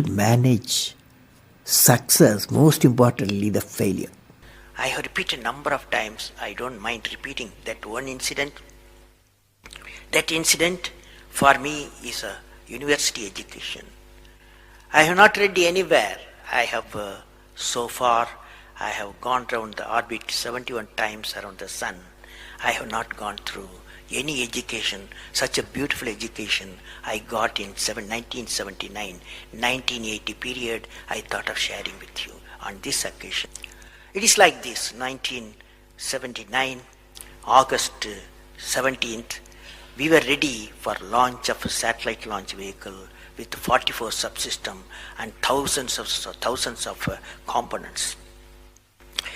to manage success, most importantly the failure. I have repeated a number of times, I don't mind repeating that one incident. That incident for me is a university education. I have not read anywhere. I have so far, I have gone around the orbit 71 times around the sun. I have not gone through any education, such a beautiful education I got in 1979, 1980 period. I thought of sharing with you on this occasion. It is like this, 1979, August 17th, we were ready for launch of a satellite launch vehicle with 44 subsystem and thousands of components.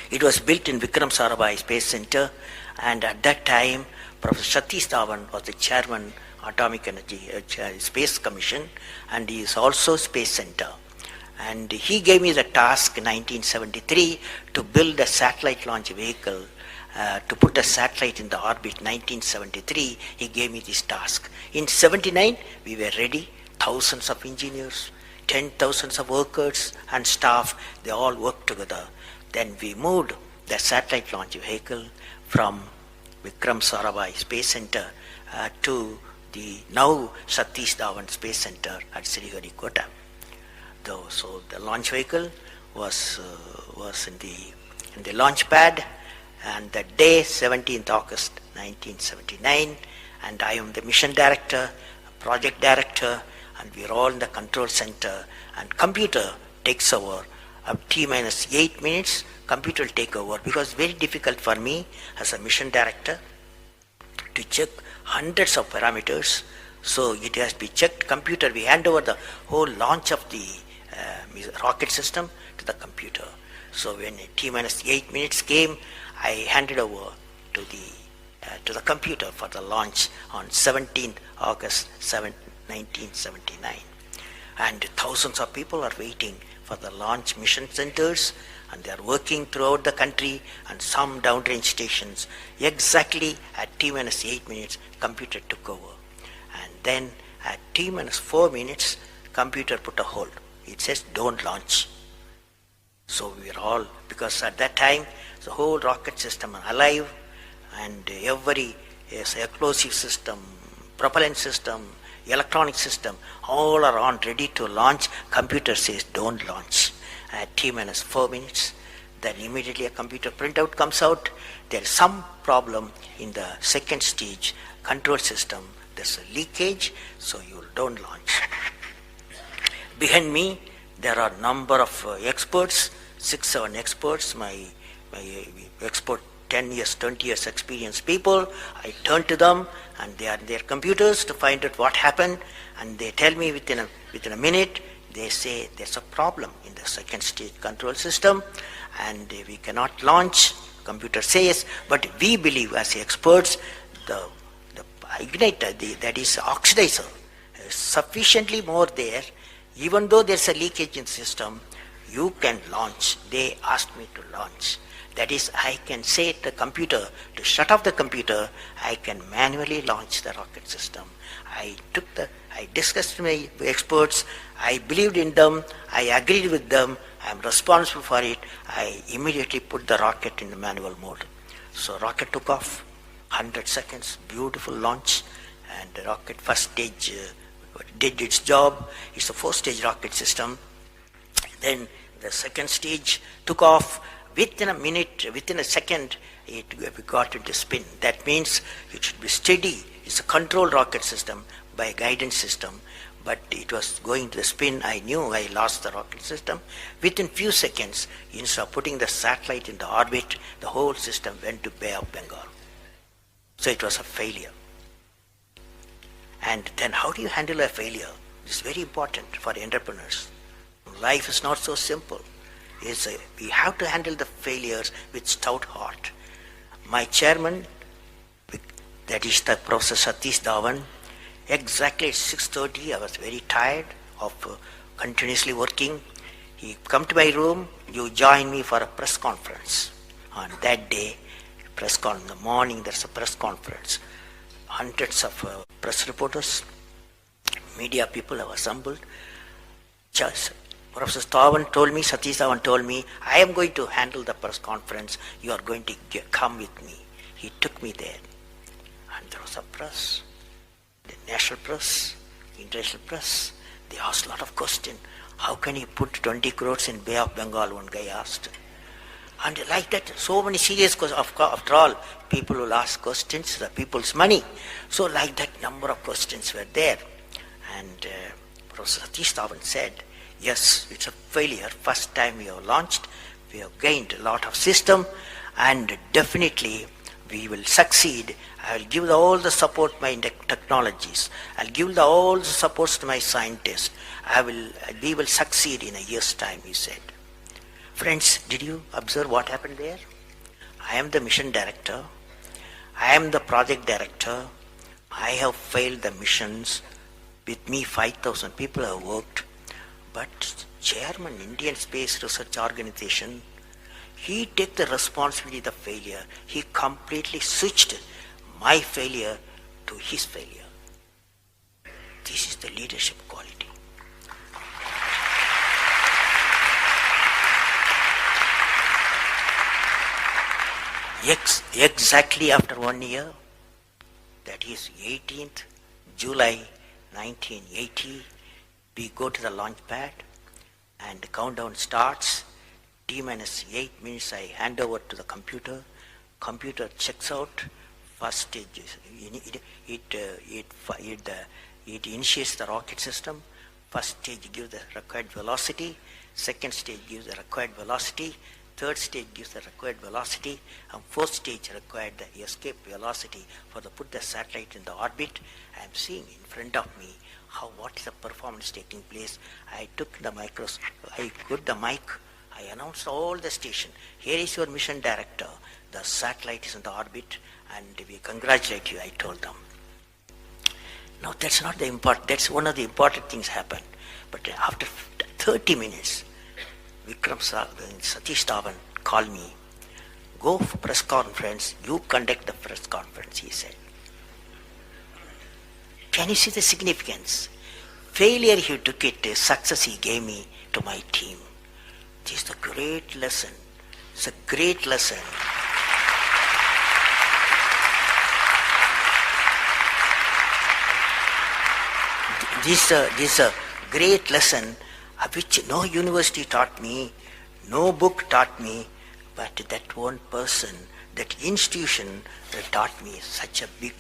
It was built in Vikram Sarabhai Space Center, and at that time Professor Satish Dhawan was the chairman Atomic Energy Space Commission, and he is also Space Center. And he gave me the task in 1973 to build a satellite launch vehicle, to put a satellite in the orbit. 1973 he gave me this task. In 79 we were ready, thousands of engineers, 10,000 of workers and staff, they all worked together. Then we moved the satellite launch vehicle from Vikram Sarabhai Space Center to the now Satish Dhawan Space Center at Sriharikota. So the launch vehicle was in the launch pad, and the day 17th August 1979, and I am the mission director, project director, and we are all in the control center, and computer takes over. T minus 8 minutes, computer will take over, because it's very difficult for me as a mission director to check hundreds of parameters. So it has to be checked. Computer, we hand over the whole launch of the rocket system to the computer. So when T minus 8 minutes came, I handed over to the computer for the launch on 17th August 1979. And thousands of people are waiting for the launch mission centers, and they are working throughout the country and some downrange stations. Exactly at T minus 8 minutes, computer took over. And then at T minus 4 minutes, computer put a hold. It says don't launch. So we are all, because at that time the whole rocket system are alive, and every explosive system, propellant system, electronic system, all are on ready to launch. Computer says don't launch. At T minus 4 minutes, then immediately a computer printout comes out. There is some problem in the second stage control system. There's a leakage, so you don't launch. Behind me, there are number of experts, 6-7 experts, my expert 10 years, 20 years experienced people. I turn to them, and they are in their computers to find out what happened, and they tell me within a minute, they say there's a problem in the second stage control system and we cannot launch. Computer says, but we believe as experts, the igniter, that is oxidizer, is sufficiently more there. Even though there's a leakage in the system, you can launch. They asked me to launch. That is, I can say to the computer to shut off the computer. I can manually launch the rocket system. I discussed with my experts. I believed in them. I agreed with them. I am responsible for it. I immediately put the rocket in the manual mode. So rocket took off, 100 seconds, beautiful launch, and the rocket first stage did its job. It's a 4-stage rocket system. Then the second stage took off. Within a minute, within a second, we got into spin. That means it should be steady. It's a controlled rocket system by a guidance system. But it was going to the spin. I knew I lost the rocket system. Within few seconds, instead of putting the satellite in the orbit, the whole system went to Bay of Bengal. So it was a failure. And then how do you handle a failure? It's very important for entrepreneurs. Life is not so simple. We have to handle the failures with stout heart. My chairman, that is the Professor Satish Dhawan, exactly at 6:30, I was very tired of continuously working. He come to my room, you join me for a press conference. On that day, in the morning, there's a press conference. Hundreds of press reporters, media people have assembled. Just, Professor Stavan told me, Satish Stavan told me, I am going to handle the press conference. You are going to come with me. He took me there. And there was a press, the national press, international press. They asked a lot of questions. How can you put 20 crores in Bay of Bengal, one guy asked. And like that, so many serious questions. After all, people will ask questions, the people's money. So like that, number of questions were there. And Professor Satish Dhawan said, yes, it's a failure. First time we have launched, we have gained a lot of system, and definitely we will succeed. I will give all the support my technologies. I'll give all the supports to my scientists. We will succeed in a year's time, he said. Friends, did you observe what happened there? I am the mission director. I am the project director. I have failed the missions. With me, 5,000 people have worked. But Chairman, Indian Space Research Organization, he took the responsibility of the failure. He completely switched my failure to his failure. This is the leadership quality. Exactly after 1 year, that is 18th July 1980, we go to the launch pad and the countdown starts. T minus 8 minutes I hand over to the computer. Computer checks out. First stage, it initiates the rocket system. First stage gives the required velocity. Second stage gives the required velocity. Third stage gives the required velocity, and fourth stage required the escape velocity for the put the satellite in the orbit. I am seeing in front of me what is the performance taking place. I took the microscope, I put the mic, I announced all the station. Here is your mission director. The satellite is in the orbit, and we congratulate you, I told them. Now that's not the important, that's one of the important things happened. But after 30 minutes, Satish Dhawan called me. Go for press conference, you conduct the press conference, he said. Can you see the significance? Failure he took it, success he gave me to my team. This is a great lesson. It's a great lesson. This is a great lesson which no university taught me, no book taught me, but that one person, that institution taught me such a big